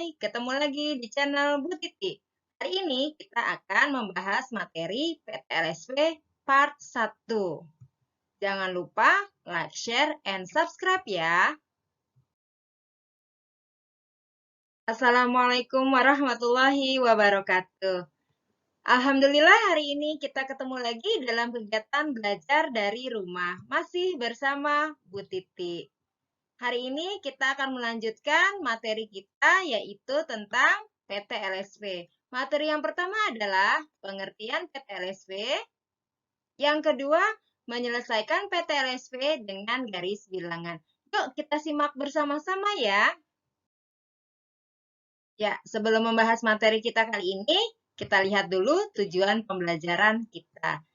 Hai, ketemu lagi di channel Bu Titi. Hari ini kita akan membahas materi PTLSP Part 1. Jangan lupa like, share, and subscribe ya. Assalamualaikum warahmatullahi wabarakatuh. Alhamdulillah hari ini kita ketemu lagi dalam kegiatan belajar dari rumah. Masih bersama Bu Titi. Hari ini kita akan melanjutkan materi kita yaitu tentang PTLSP. Materi yang pertama adalah pengertian PTLSP. Yang kedua, menyelesaikan PTLSP dengan garis bilangan. Yuk kita simak bersama-sama ya. Ya, sebelum membahas materi kita kali ini, kita lihat dulu tujuan pembelajaran kita.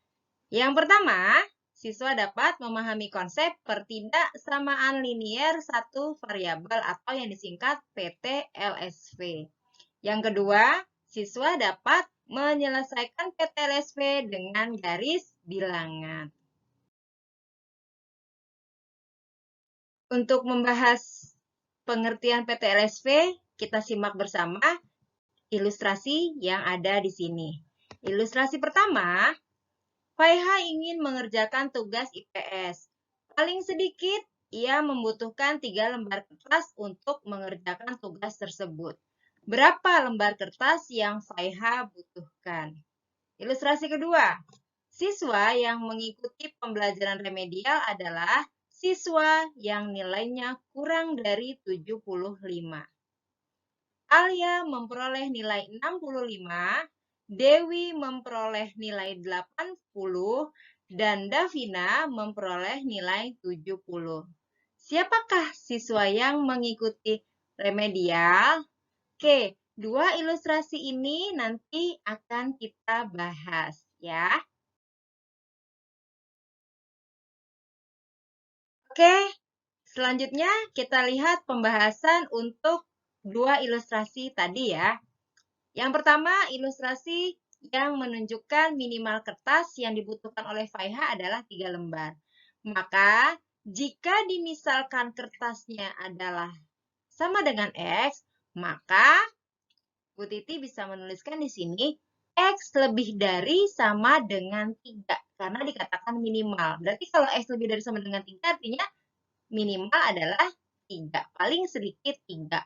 Yang pertama, siswa dapat memahami konsep pertidaksamaan linier satu variabel atau yang disingkat PTLSP. Yang kedua, siswa dapat menyelesaikan PTLSP dengan garis bilangan. Untuk membahas pengertian PTLSP, kita simak bersama ilustrasi yang ada di sini. Ilustrasi pertama, Faiha ingin mengerjakan tugas IPS. Paling sedikit, ia membutuhkan 3 lembar kertas untuk mengerjakan tugas tersebut. Berapa lembar kertas yang Faiha butuhkan? Ilustrasi kedua, siswa yang mengikuti pembelajaran remedial adalah siswa yang nilainya kurang dari 75. Alia memperoleh nilai 65, Dewi memperoleh nilai 80, dan Davina memperoleh nilai 70. Siapakah siswa yang mengikuti remedial? Oke, dua ilustrasi ini nanti akan kita bahas ya. Oke, selanjutnya kita lihat pembahasan untuk dua ilustrasi tadi ya. Yang pertama, ilustrasi yang menunjukkan minimal kertas yang dibutuhkan oleh Faiha adalah 3 lembar. Maka, jika dimisalkan kertasnya adalah sama dengan X, maka Bu Titi bisa menuliskan di sini X lebih dari sama dengan 3, karena dikatakan minimal. Berarti kalau X lebih dari sama dengan 3, artinya minimal adalah 3, paling sedikit 3.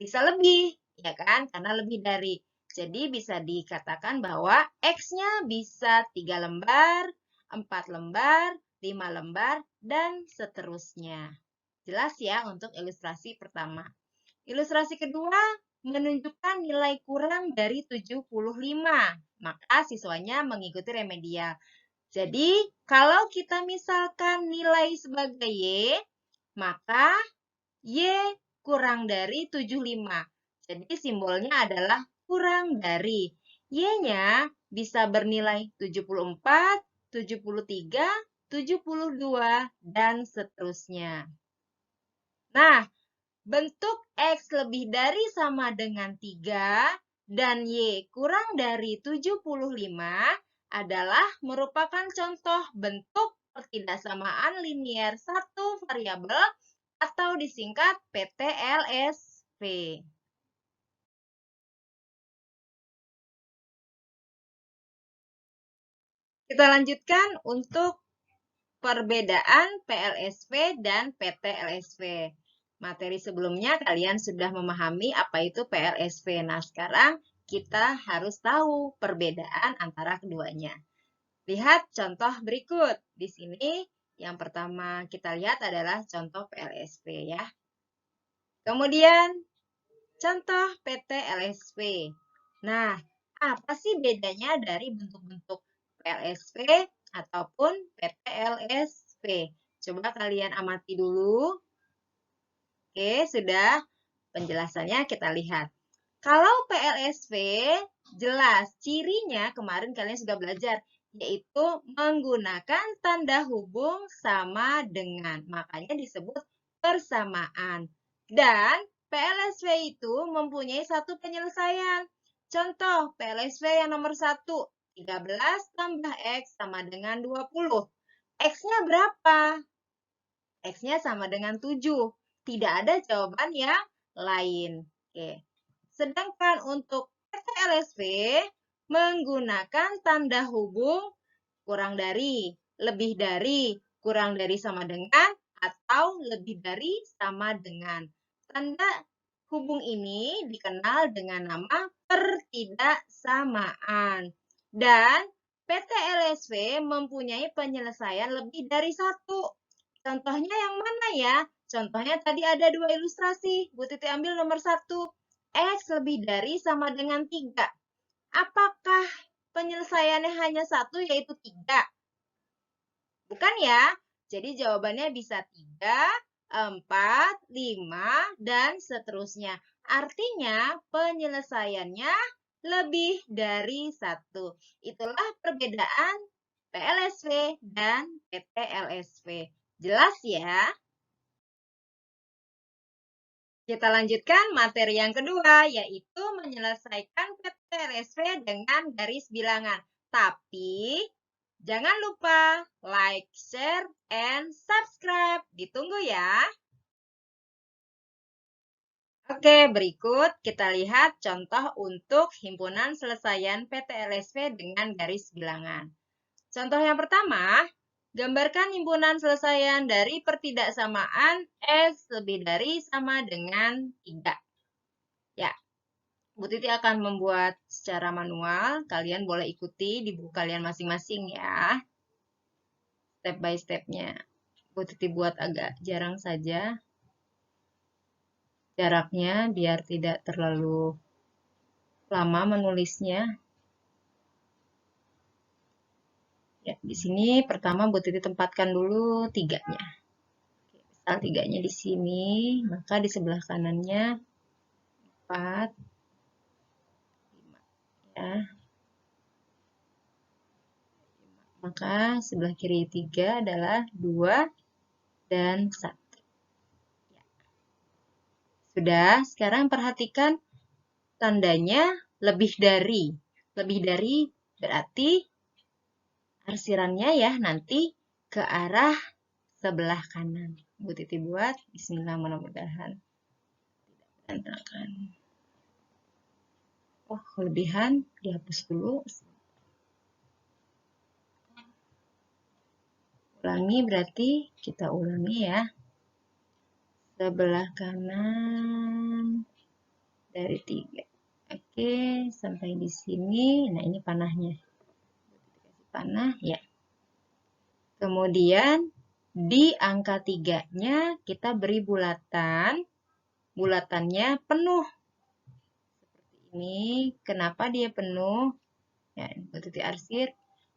Bisa lebih, ya kan? Karena lebih dari. Jadi bisa dikatakan bahwa X-nya bisa 3 lembar, 4 lembar, 5 lembar, dan seterusnya. Jelas ya untuk ilustrasi pertama. Ilustrasi kedua menunjukkan nilai kurang dari 75. Maka siswanya mengikuti remedial. Jadi, kalau kita misalkan nilai sebagai Y, maka Y kurang dari 75. Jadi simbolnya adalah kurang dari. Y-nya bisa bernilai 74, 73, 72, dan seterusnya. Nah, bentuk X lebih dari sama dengan 3 dan Y kurang dari 75 adalah merupakan contoh bentuk pertidaksamaan linier satu variabel atau disingkat PTLSP. Kita lanjutkan untuk perbedaan PLSP dan PTLSP. Materi sebelumnya kalian sudah memahami apa itu PLSP. Nah, sekarang kita harus tahu perbedaan antara keduanya. Lihat contoh berikut. Di sini yang pertama kita lihat adalah contoh PLSP ya. Kemudian contoh PTLSP. Nah, apa sih bedanya dari bentuk-bentuk PLSP ataupun PTLSP? Coba kalian amati dulu. Oke, sudah. Penjelasannya kita lihat. Kalau PLSP, jelas cirinya kemarin kalian sudah belajar, yaitu menggunakan tanda hubung sama dengan. Makanya disebut persamaan. Dan PLSP itu mempunyai satu penyelesaian. Contoh PLSP yang nomor 1, 13 tambah X sama dengan 20. X-nya berapa? X-nya sama dengan 7. Tidak ada jawaban yang lain. Oke. Sedangkan untuk PT LSV menggunakan tanda hubung kurang dari, lebih dari, kurang dari sama dengan, atau lebih dari sama dengan. Tanda hubung ini dikenal dengan nama pertidaksamaan. Dan PT LSV mempunyai penyelesaian lebih dari satu. Contohnya yang mana ya? Contohnya tadi ada dua ilustrasi. Bu Titi ambil nomor 1. X lebih dari sama dengan 3. Apakah penyelesaiannya hanya satu, yaitu 3? Bukan ya? Jadi jawabannya bisa 3, 4, 5, dan seterusnya. Artinya penyelesaiannya lebih dari 1. Itulah perbedaan PLSV dan PTLSV. Jelas ya? Kita lanjutkan materi yang kedua, yaitu menyelesaikan PTLSV dengan garis bilangan. Tapi, jangan lupa like, share, and subscribe. Ditunggu ya. Oke, berikut kita lihat contoh untuk himpunan selesaian PTLSV dengan garis bilangan. Contoh yang pertama, gambarkan himpunan selesaian dari pertidaksamaan X lebih dari sama dengan 3. Ya, Bu Titi akan membuat secara manual. Kalian boleh ikuti di buku kalian masing-masing ya. Step by step-nya. Bu Titi buat agak jarang saja jaraknya biar tidak terlalu lama menulisnya. Ya, di sini pertama Bu Titi tempatkan dulu 3-nya. Misal 3-nya di sini, maka di sebelah kanannya 4, 5 ya. Maka sebelah kiri 3 adalah 2 dan 1. Ya. Sudah, sekarang perhatikan tandanya lebih dari. Lebih dari berarti arsirannya ya nanti ke arah sebelah kanan. Bu Titi buat, bismillah, mudah-mudahan tidak berantakan. Oh, kelebihan dihapus dulu. Ulangi berarti kita ulangi ya. Sebelah kanan dari 3. Oke, sampai di sini. Nah, ini panahnya. Kasih panah ya. Kemudian di angka 3-nya kita beri bulatan. Bulatannya penuh. Seperti ini. Kenapa dia penuh? Ya, Bu Titi arsir.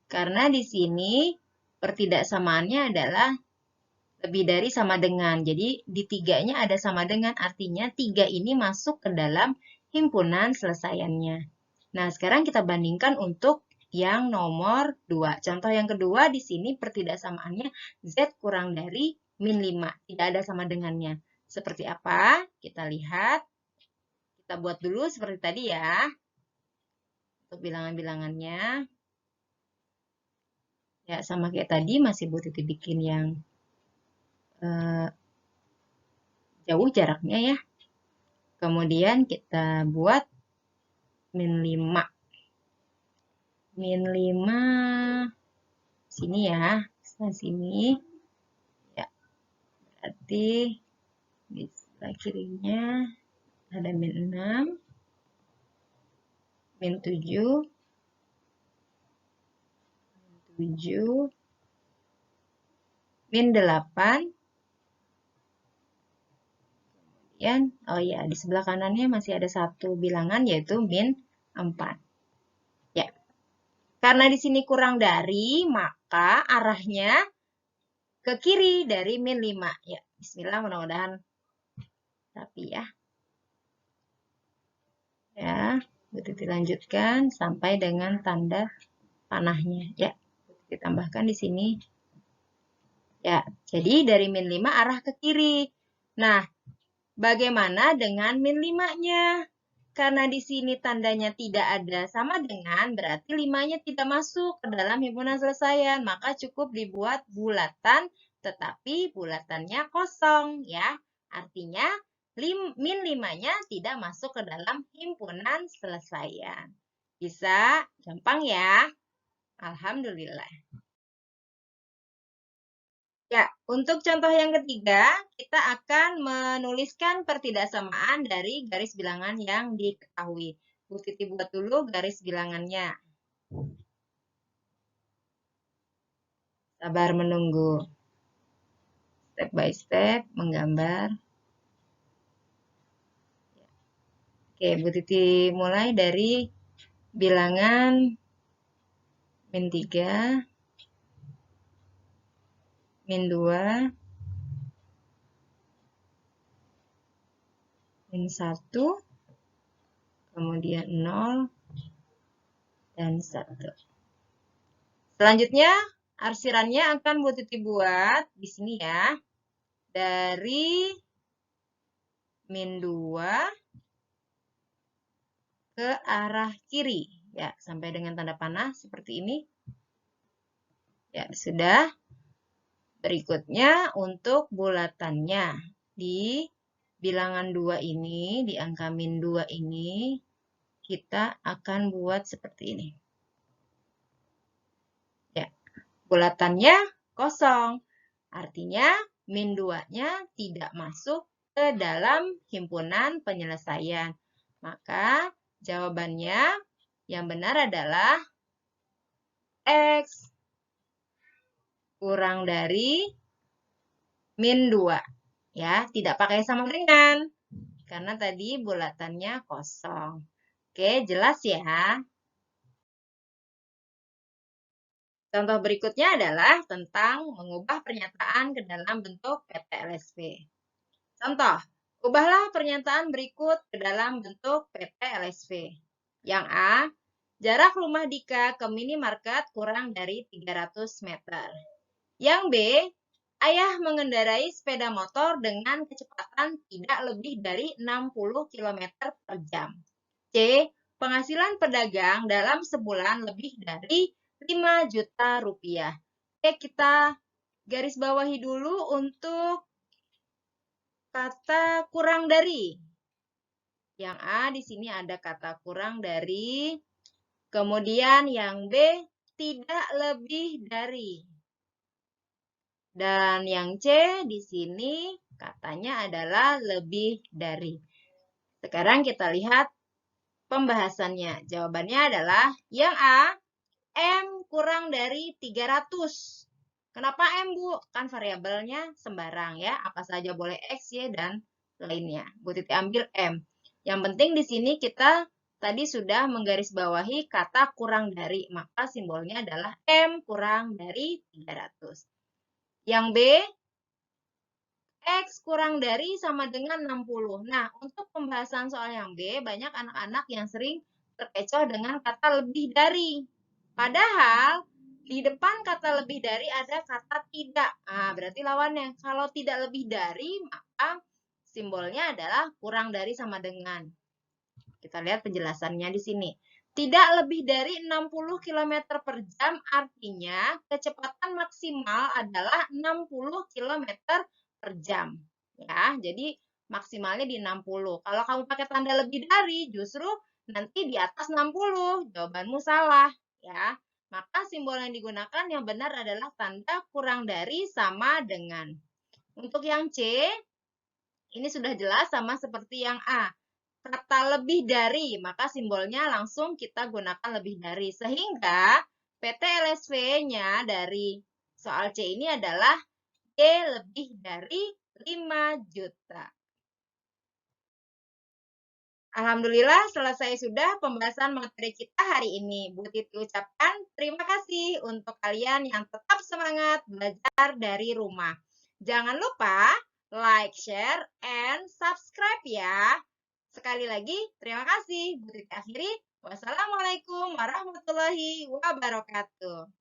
Karena di sini pertidaksamaannya adalah lebih dari sama dengan. Jadi di 3-nya ada sama dengan, artinya 3 ini masuk ke dalam himpunan selesaiannya. Nah, sekarang kita bandingkan untuk yang nomor 2. Contoh yang kedua di sini pertidaksamaannya Z kurang dari min 5. Tidak ada sama dengannya. Seperti apa? Kita lihat. Kita buat dulu seperti tadi ya. Untuk bilangan-bilangannya. Ya, sama kayak tadi masih Bu Titi bikin yang jauh jaraknya ya. Kemudian kita buat min 5. Min 5 sini ya, sini. Ya, berarti di sebelah kirinya ada min 6, min 7, min 8. Kemudian, oh ya, di sebelah kanannya masih ada satu bilangan yaitu min 4. Ya. Karena di sini kurang dari, maka arahnya ke kiri dari min 5. Ya, bismillah, mudah-mudahan rapi ya. Ya, Bu Titi lanjutkan sampai dengan tanda panahnya. Ya, Bu Titi tambahkan di sini. Ya, jadi dari min 5 arah ke kiri. Nah, bagaimana dengan min 5-nya? Karena di sini tandanya tidak ada sama dengan, berarti 5-nya tidak masuk ke dalam himpunan selesaian. Maka cukup dibuat bulatan, tetapi bulatannya kosong ya. Artinya min 5-nya tidak masuk ke dalam himpunan selesaian. Bisa gampang ya? Alhamdulillah. Ya, untuk contoh yang ketiga, kita akan menuliskan pertidaksamaan dari garis bilangan yang diketahui. Bu Titi buat dulu garis bilangannya. Sabar menunggu. Step by step, menggambar. Oke, Bu Titi mulai dari bilangan min 3, min 2, min 1, kemudian 0, dan 1. Selanjutnya, arsirannya akan Bu Titi buat di sini ya. Dari min 2 ke arah kiri. Ya, sampai dengan tanda panah seperti ini. Ya, sudah. Berikutnya untuk bulatannya. Di bilangan 2 ini, di angka min 2 ini, kita akan buat seperti ini. Ya, bulatannya kosong. Artinya min 2-nya tidak masuk ke dalam himpunan penyelesaian. Maka jawabannya yang benar adalah X kurang dari min 2. Ya, tidak pakai sama dengan. Karena tadi bulatannya kosong. Oke, jelas ya. Contoh berikutnya adalah tentang mengubah pernyataan ke dalam bentuk PT-LSV. Contoh, ubahlah pernyataan berikut ke dalam bentuk PT-LSV. Yang A, jarak rumah Dika ke minimarket kurang dari 300 meter. Yang B, ayah mengendarai sepeda motor dengan kecepatan tidak lebih dari 60 km per jam. C, penghasilan pedagang dalam sebulan lebih dari 5 juta rupiah. Oke, kita garis bawahi dulu untuk kata kurang dari. Yang A di sini ada kata kurang dari. Kemudian yang B tidak lebih dari. Dan yang C di sini katanya adalah lebih dari. Sekarang kita lihat pembahasannya. Jawabannya adalah yang A, M kurang dari 300. Kenapa M, Bu? Kan variabelnya sembarang ya. Apa saja boleh X, Y, dan lainnya. Bu Titi ambil M. Yang penting di sini kita tadi sudah menggarisbawahi kata kurang dari. Maka simbolnya adalah M kurang dari 300. Yang B, X kurang dari sama dengan 60. Nah, untuk pembahasan soal yang B, banyak anak-anak yang sering terkecoh dengan kata lebih dari. Padahal, di depan kata lebih dari ada kata tidak. Nah, berarti lawannya. Kalau tidak lebih dari, maka simbolnya adalah kurang dari sama dengan. Kita lihat penjelasannya di sini. Tidak lebih dari 60 km per jam artinya kecepatan maksimal adalah 60 km per jam. Ya, jadi maksimalnya di 60. Kalau kamu pakai tanda lebih dari, justru nanti di atas 60. Jawabanmu salah. Ya, maka simbol yang digunakan yang benar adalah tanda kurang dari sama dengan. Untuk yang C, ini sudah jelas sama seperti yang A. Kata lebih dari, maka simbolnya langsung kita gunakan lebih dari. Sehingga PT-LSV-nya dari soal C ini adalah D lebih dari 5 juta. Alhamdulillah selesai sudah pembahasan materi kita hari ini. Bu Titi ucapkan terima kasih untuk kalian yang tetap semangat belajar dari rumah. Jangan lupa like, share, and subscribe ya. Sekali lagi, terima kasih. Bu Titi akhiri. Wassalamualaikum warahmatullahi wabarakatuh.